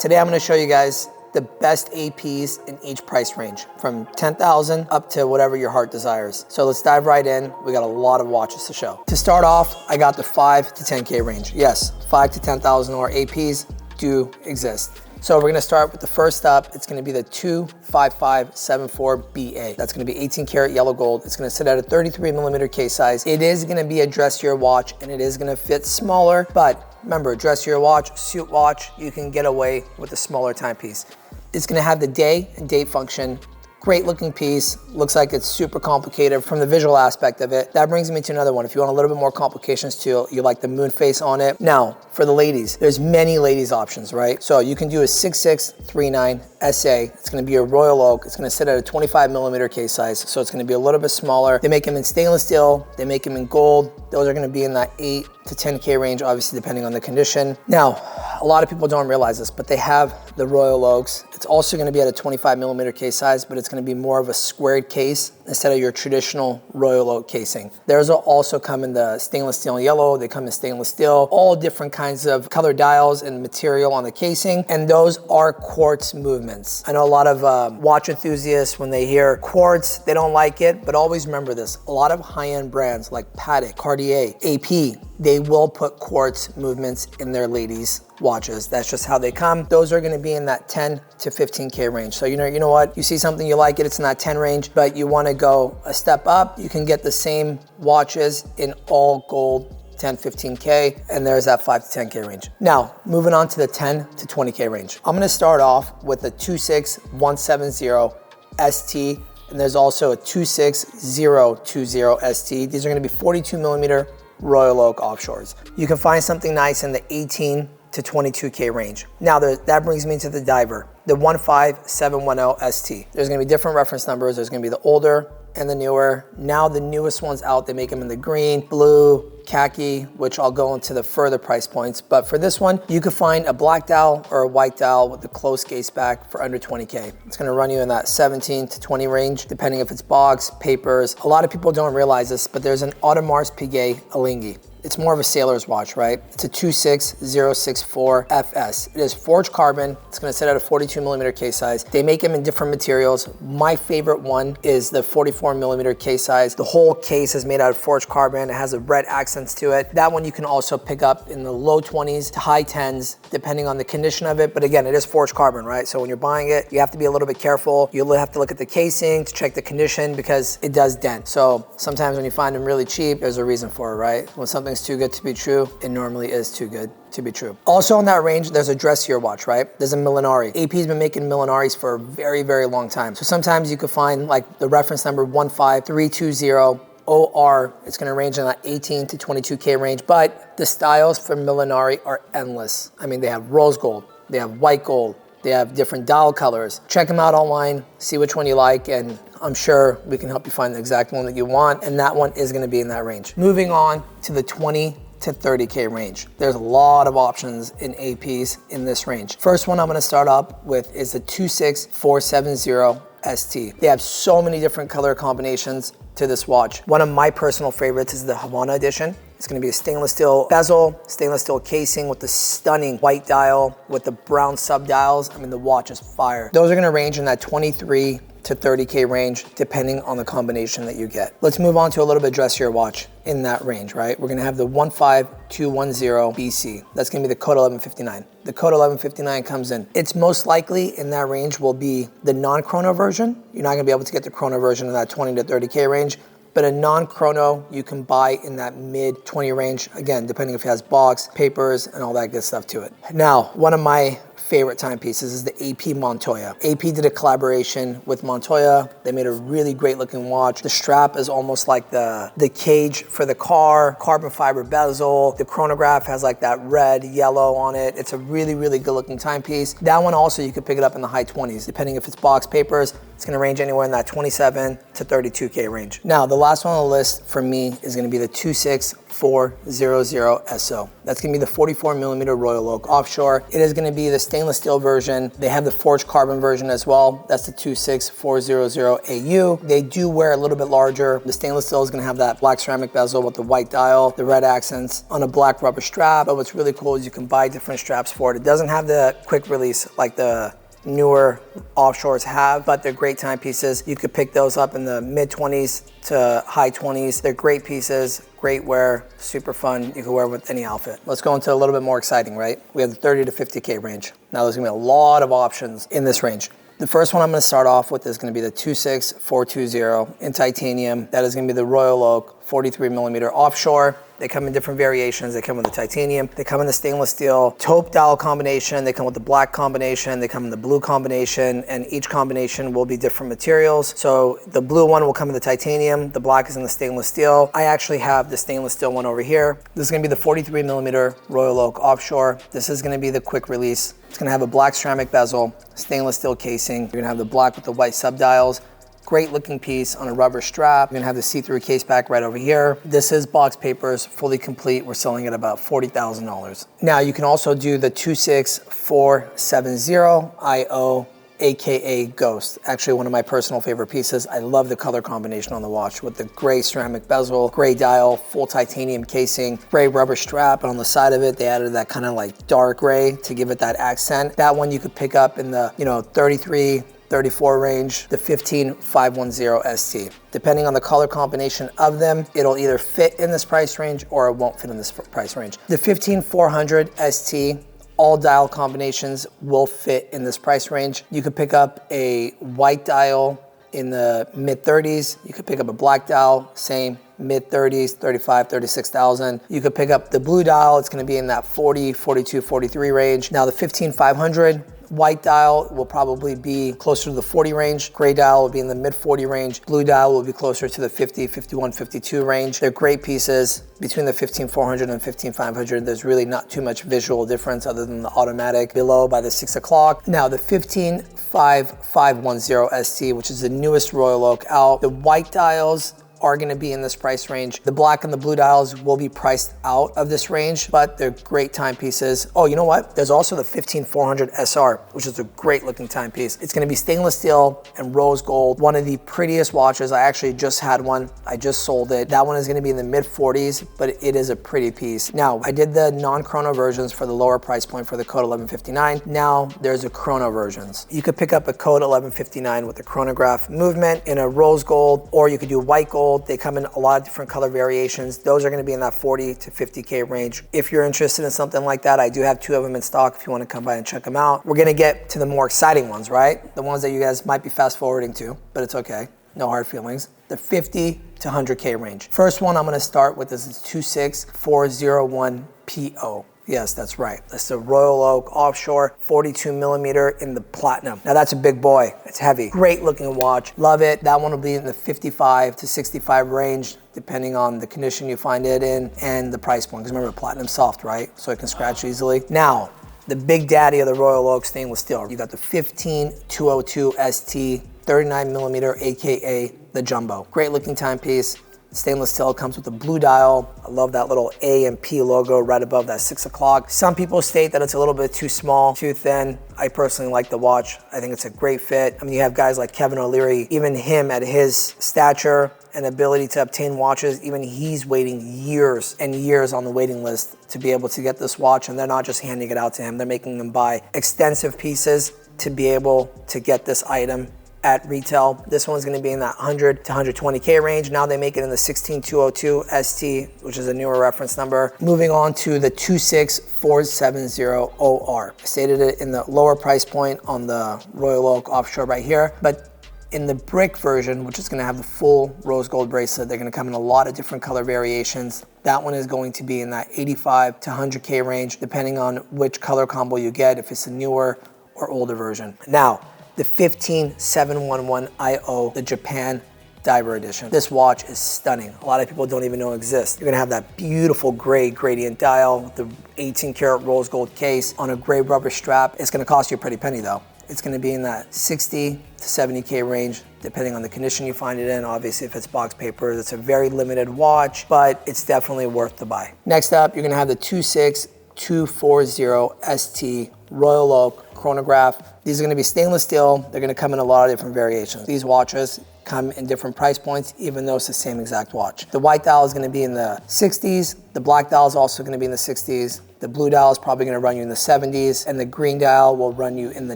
Today I'm gonna show you guys the best APs in each price range, from 10,000 up to whatever your heart desires. So let's dive right in. We got a lot of watches to show. To start off, I got the 5 to 10K range. Yes, 5 to 10,000 or APs do exist. So we're gonna start with the first up. It's gonna be the 25574BA. That's gonna be 18 karat yellow gold. It's gonna sit at a 33mm case size. It is gonna be a dressier watch and it is gonna fit smaller, but remember, dressier watch, suit watch, you can get away with a smaller timepiece. It's gonna have the day and date function. Great looking piece. Looks like it's super complicated from the visual aspect of it. That brings me to another one. If you want a little bit more complications too, you like the moon face on it. Now, for the ladies, there's many ladies options, right? So you can do a 6639 SA. It's gonna be a royal oak. It's gonna sit at a 25mm case size. So it's gonna be a little bit smaller. They make them in stainless steel. They make them in gold. Those are gonna be in that 8 to 10K range, obviously depending on the condition. Now, a lot of people don't realize this, but they have the royal oaks. It's also gonna be at a 25mm case size, but it's gonna be more of a squared case instead of your traditional royal oak casing. Theirs will also come in the stainless steel and yellow. They come in stainless steel, all different kinds of color dials and material on the casing. And those are quartz movements. I know a lot of watch enthusiasts, when they hear quartz, they don't like it, but always remember this. A lot of high-end brands like Patek, Cartier, AP, they will put quartz movements in their ladies' watches. That's just how they come. Those are gonna be in that 10 to 15K range. So you know what? You see something you like it's in that 10 range, but you wanna go a step up, you can get the same watches in all gold, 10, 15K, and there's that 5 to 10K range. Now, moving on to the 10 to 20K range. I'm gonna start off with the 26170 ST, and there's also a 26020 ST. These are gonna be 42mm royal oak offshores. You can find something nice in the 18 to 22K range. Now that brings me to the diver, the 15710 ST. There's gonna be different reference numbers. There's gonna be the older and the newer. Now the newest ones out, they make them in the green, blue, khaki, which I'll go into the further price points. But for this one, you could find a black dial or a white dial with the close gaze back for under 20K. It's gonna run you in that 17 to 20 range, depending if it's box, papers. A lot of people don't realize this, but there's an Audemars Piguet Alinghi. It's more of a sailor's watch, right? It's a 26064 FS. It is forged carbon. It's gonna sit at a 42mm case size. They make them in different materials. My favorite one is the 44mm case size. The whole case is made out of forged carbon. It has a red accents to it. That one you can also pick up in the low 20s to high 10s, depending on the condition of it. But again, it is forged carbon, right? So when you're buying it, you have to be a little bit careful. You'll have to look at the casing to check the condition because it does dent. So sometimes when you find them really cheap, there's a reason for it, right? When something's too good to be true, it normally is too good to be true. Also in that range, there's a dressier watch, right? There's a Millenari. AP's been making Millenaris for a very, very long time. So sometimes you could find like the reference number 15320 OR. It's gonna range in that 18 to 22K range, but the styles for Millenari are endless. I mean, they have rose gold, they have white gold, they have different dial colors. Check them out online, see which one you like, and I'm sure we can help you find the exact one that you want, and that one is gonna be in that range. Moving on to the 20 to 30K range. There's a lot of options in APs in this range. First one I'm gonna start up with is the 26470 ST. They have so many different color combinations to this watch. One of my personal favorites is the Havana edition. It's gonna be a stainless steel bezel, stainless steel casing with the stunning white dial with the brown sub dials. I mean, the watch is fire. Those are gonna range in that 23 to 30K range, depending on the combination that you get. Let's move on to a little bit dressier watch in that range, right? We're gonna have the 15210 BC. That's gonna be the Code 1159. The Code 1159 comes in. It's most likely in that range will be the non-chrono version. You're not gonna be able to get the chrono version in that 20 to 30K range, but a non-chrono you can buy in that mid 20 range, again, depending if it has box, papers, and all that good stuff to it. Now, one of my favorite timepieces is the AP Montoya. AP did a collaboration with Montoya. They made a really great looking watch. The strap is almost like the cage for the car, carbon fiber bezel. The chronograph has like that red, yellow on it. It's a really, really good looking timepiece. That one also, you could pick it up in the high 20s, depending if it's box, papers. It's gonna range anywhere in that 27 to 32K range. Now, the last one on the list for me is gonna be the 26400 SO. That's gonna be the 44mm Royal Oak offshore. It is gonna be the stainless steel version. They have the forged carbon version as well. That's the 26400 AU. They do wear a little bit larger. The stainless steel is gonna have that black ceramic bezel with the white dial, the red accents on a black rubber strap. But what's really cool is you can buy different straps for it. It doesn't have the quick release like the newer offshores have, but they're great timepieces. You could pick those up in the mid 20s to high 20s. They're great pieces, great wear, super fun. You can wear with any outfit. Let's go into a little bit more exciting, right? We have the 30 to 50K range. Now there's gonna be a lot of options in this range. The first one I'm gonna start off with is gonna be the 26420 in titanium. That is gonna be the Royal Oak 43mm offshore. They come in different variations. They come with the titanium. They come in the stainless steel taupe dial combination. They come with the black combination. They come in the blue combination, and each combination will be different materials. So the blue one will come in the titanium. The black is in the stainless steel. I actually have the stainless steel one over here. This is gonna be the 43mm Royal Oak offshore. This is gonna be the quick release. It's gonna have a black ceramic bezel, stainless steel casing. You're gonna have the black with the white subdials. Great looking piece on a rubber strap. You're gonna have the see-through case back right over here. This is box papers, fully complete. We're selling at about $40,000. Now you can also do the 26470 IO, AKA Ghost. Actually one of my personal favorite pieces. I love the color combination on the watch with the gray ceramic bezel, gray dial, full titanium casing, gray rubber strap, and on the side of it, they added that kind of like dark gray to give it that accent. That one you could pick up in the, 33, 34 range, the 15510 ST. Depending on the color combination of them, it'll either fit in this price range or it won't fit in this price range. The 15400 ST, all dial combinations will fit in this price range. You could pick up a white dial in the mid 30s. You could pick up a black dial, same mid 30s, 35, 36,000. You could pick up the blue dial. It's gonna be in that 40, 42, 43 range. Now the 15500, white dial will probably be closer to the 40 range. Gray dial will be in the mid 40 range. Blue dial will be closer to the 50, 51, 52 range. They're great pieces. Between the 15400 and 15500, there's really not too much visual difference other than the automatic below by the 6 o'clock. Now the 15510 ST, which is the newest Royal Oak out. The white dials are gonna be in this price range. The black and the blue dials will be priced out of this range, but they're great timepieces. Oh, you know what? There's also the 15400 SR, which is a great looking timepiece. It's gonna be stainless steel and rose gold. One of the prettiest watches. I actually just had one. I just sold it. That one is gonna be in the mid 40s, but it is a pretty piece. Now, I did the non-chrono versions for the lower price point for the Code 1159. Now, there's a chrono versions. You could pick up a Code 1159 with the chronograph movement in a rose gold, or you could do white gold. They come in a lot of different color variations. Those are gonna be in that 40 to 50K range. If you're interested in something like that, I do have 2 of them in stock if you wanna come by and check them out. We're gonna get to the more exciting ones, right? The ones that you guys might be fast forwarding to, but it's okay. No hard feelings. The 50 to 100K range. First one I'm gonna start with is this 26401 PO. Yes, that's right. That's the Royal Oak offshore 42mm in the platinum. Now that's a big boy. It's heavy. Great looking watch. Love it. That one will be in the 55 to 65 range, depending on the condition you find it in and the price point. Because remember, platinum's soft, right? So it can scratch easily. Now, the big daddy of the Royal Oak stainless steel. You got the 15202 ST 39mm, AKA the Jumbo. Great looking timepiece. Stainless steel comes with a blue dial. I love that little A and P logo right above that 6 o'clock. Some people state that it's a little bit too small, too thin. I personally like the watch. I think it's a great fit. I mean, you have guys like Kevin O'Leary, even him at his stature and ability to obtain watches, even he's waiting years and years on the waiting list to be able to get this watch, and they're not just handing it out to him. They're making them buy extensive pieces to be able to get this item at retail. This one's gonna be in that 100 to 120K range. Now they make it in the 16202 ST, which is a newer reference number. Moving on to the 26470 OR. I stated it in the lower price point on the Royal Oak offshore right here, but in the brick version, which is gonna have the full rose gold bracelet, they're gonna come in a lot of different color variations. That one is going to be in that 85 to 100K range, depending on which color combo you get, if it's a newer or older version. Now, the 15711 IO, the Japan Diver Edition. This watch is stunning. A lot of people don't even know it exists. You're gonna have that beautiful gray gradient dial with the 18 karat rose gold case on a gray rubber strap. It's gonna cost you a pretty penny though. it's gonna be in that 60 to 70K range, depending on the condition you find it in. Obviously, if it's box paper, it's a very limited watch, but it's definitely worth the buy. Next up, you're gonna have the 26240 ST Royal Oak chronograph. These are gonna be stainless steel. They're gonna come in a lot of different variations. These watches come in different price points, even though it's the same exact watch. The white dial is gonna be in the 60s. The black dial is also gonna be in the 60s. The blue dial is probably gonna run you in the 70s, and the green dial will run you in the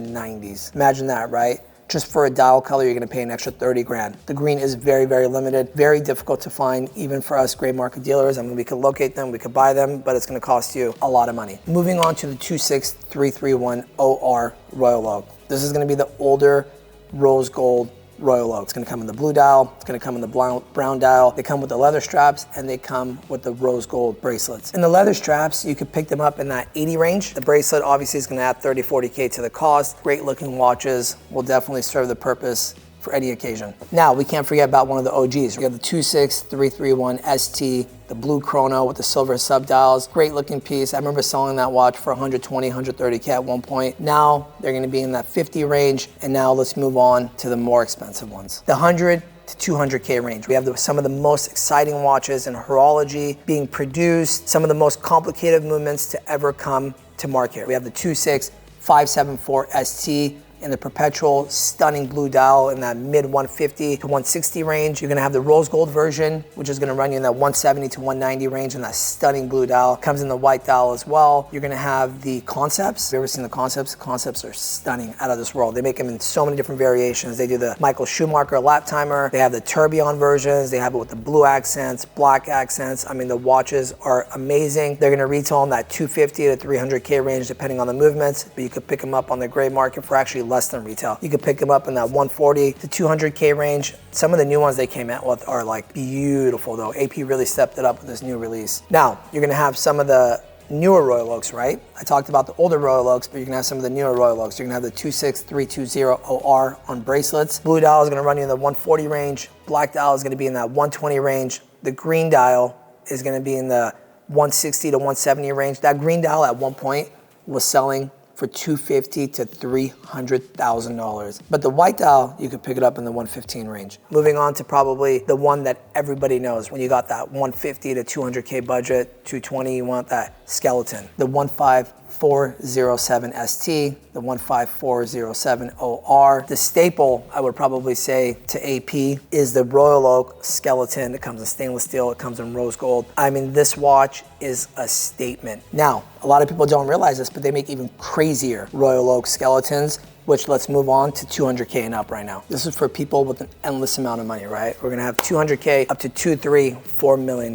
90s. Imagine that, right? Just for a dial color, you're gonna pay an extra 30 grand. The green is very, very limited, very difficult to find, even for us gray market dealers. I mean, we could locate them, we could buy them, but it's gonna cost you a lot of money. Moving on to the 26331 OR Royal Oak. This is gonna be the older rose gold Royal Oak. It's gonna come in the blue dial, it's gonna come in the brown dial. They come with the leather straps, and they come with the rose gold bracelets. In the leather straps, you could pick them up in that 80 range. The bracelet obviously is gonna add 30, 40K to the cost. Great looking watches, will definitely serve the purpose for any occasion. Now, we can't forget about one of the OGs. We have the 26331 ST, the blue chrono with the silver sub dials. Great looking piece. I remember selling that watch for 120, 130K at one point. Now they're gonna be in that 50 range. And now let's move on to the more expensive ones. The 100 to 200K range. We have some of the most exciting watches in horology being produced, some of the most complicated movements to ever come to market. We have the 26574 ST, in the perpetual stunning blue dial in that mid 150 to 160 range. You're gonna have the rose gold version, which is gonna run you in that 170 to 190 range in that stunning blue dial. Comes in the white dial as well. You're gonna have the concepts. Have you ever seen the concepts? The concepts are stunning, out of this world. They make them in so many different variations. They do the Michael Schumacher lap timer. They have the tourbillon versions. They have it with the blue accents, black accents. I mean, the watches are amazing. They're gonna retail in that 250 to 300K range, depending on the movements, but you could pick them up on the gray market for actually less than retail. You could pick them up in that 140 to 200K range. Some of the new ones they came out with are like beautiful though. AP really stepped it up with this new release. Now, you're gonna have some of the newer Royal Oaks, right? I talked about the older Royal Oaks, but you're gonna have some of the newer Royal Oaks. You're gonna have the 26320 OR on bracelets. Blue dial is gonna run you in the 140 range. Black dial is gonna be in that 120 range. The green dial is gonna be in the 160 to 170 range. That green dial at one point was selling for $250,000 to $300,000. But the white dial, you could pick it up in the 115 range. Moving on to probably the one that everybody knows. When you got that 150 to 200K budget, 220, you want that skeleton. The 15407 ST, the 15407 OR. The staple, I would probably say, to AP is the Royal Oak skeleton. It comes in stainless steel, it comes in rose gold. I mean, this watch is a statement. Now, a lot of people don't realize this, but they make even crazier Royal Oak skeletons, which let's move on to 200K and up right now. This is for people with an endless amount of money, right? We're gonna have 200K up to $2, $3, $4 million.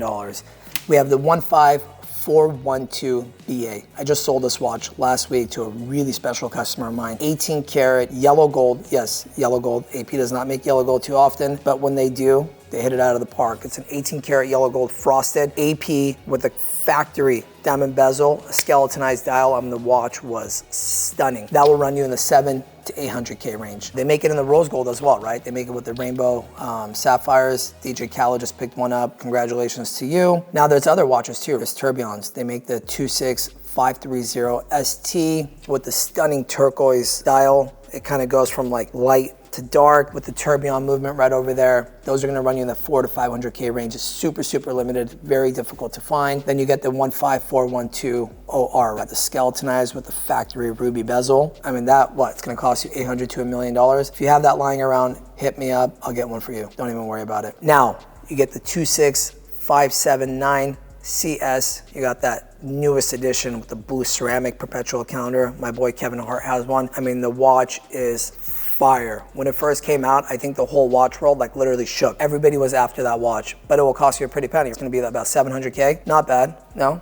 We have the 15412 BA. I just sold this watch last week to a really special customer of mine. 18 karat yellow gold. Yes, yellow gold. AP does not make yellow gold too often, but when they do, they hit it out of the park. It's an 18 karat yellow gold frosted AP with a factory diamond bezel, a skeletonized dial on the watch was stunning. That will run you in the 7 to 800K range. They make it in the rose gold as well, right? They make it with the rainbow sapphires. DJ Khaled just picked one up. Congratulations to you. Now there's other watches too. There's tourbillons. They make the 26530 ST with the stunning turquoise dial. It kind of goes from like light to dark with the tourbillon movement right over there. Those are gonna run you in the 4 to 500K range. It's super, super limited, very difficult to find. Then you get the 15412 OR, right? The skeletonized with the factory ruby bezel. I mean, it's gonna cost you $800 to $1 million. If you have that lying around, hit me up, I'll get one for you. Don't even worry about it. Now, you get the 26579 CS. You got that newest edition with the blue ceramic perpetual calendar. My boy Kevin Hart has one. I mean, the watch is fire. When it first came out, I think the whole watch world like literally shook. Everybody was after that watch, but it will cost you a pretty penny. It's gonna be about 700K. Not bad. No?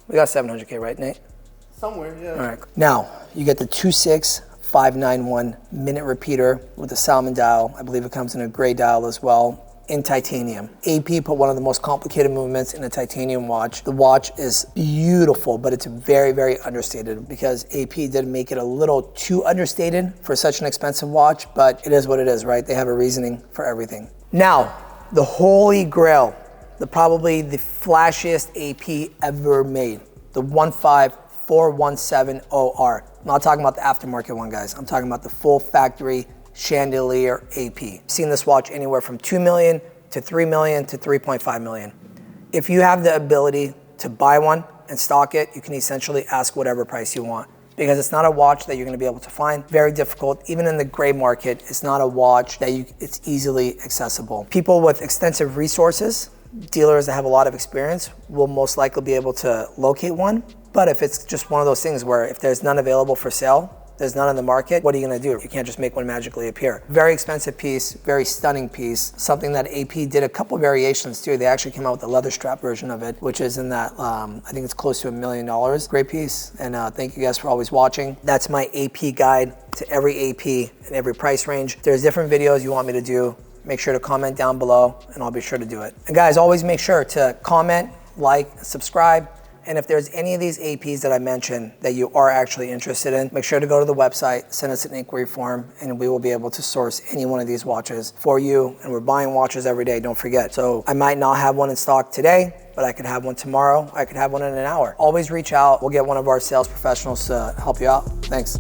We got 700K, right, Nate? Somewhere, yeah. All right. Now, you get the 26591 minute repeater with a salmon dial. I believe it comes in a gray dial as well, in titanium. AP put one of the most complicated movements in a titanium watch. The watch is beautiful, but it's very, very understated because AP did make it a little too understated for such an expensive watch, but it is what it is, right? They have a reasoning for everything. Now, the holy grail, probably the flashiest AP ever made, the 155 417OR. I'm not talking about the aftermarket one, guys. I'm talking about the full factory chandelier AP. I've seen this watch anywhere from 2 million to 3 million to 3.5 million. If you have the ability to buy one and stock it, you can essentially ask whatever price you want, because it's not a watch that you're gonna be able to find. Very difficult. Even in the gray market, it's not a watch that it's easily accessible. People with extensive resources, dealers that have a lot of experience, will most likely be able to locate one. But if it's just one of those things where if there's none available for sale, there's none in the market, what are you gonna do? You can't just make one magically appear. Very expensive piece, very stunning piece. Something that AP did a couple variations too. They actually came out with a leather strap version of it, which is in that, I think it's close to $1 million. Great piece, and thank you guys for always watching. That's my AP guide to every AP and every price range. If there's different videos you want me to do, make sure to comment down below and I'll be sure to do it. And guys, always make sure to comment, like, subscribe. And if there's any of these APs that I mentioned that you are actually interested in, make sure to go to the website, send us an inquiry form, and we will be able to source any one of these watches for you. And we're buying watches every day, don't forget. So I might not have one in stock today, but I could have one tomorrow. I could have one in an hour. Always reach out. We'll get one of our sales professionals to help you out. Thanks.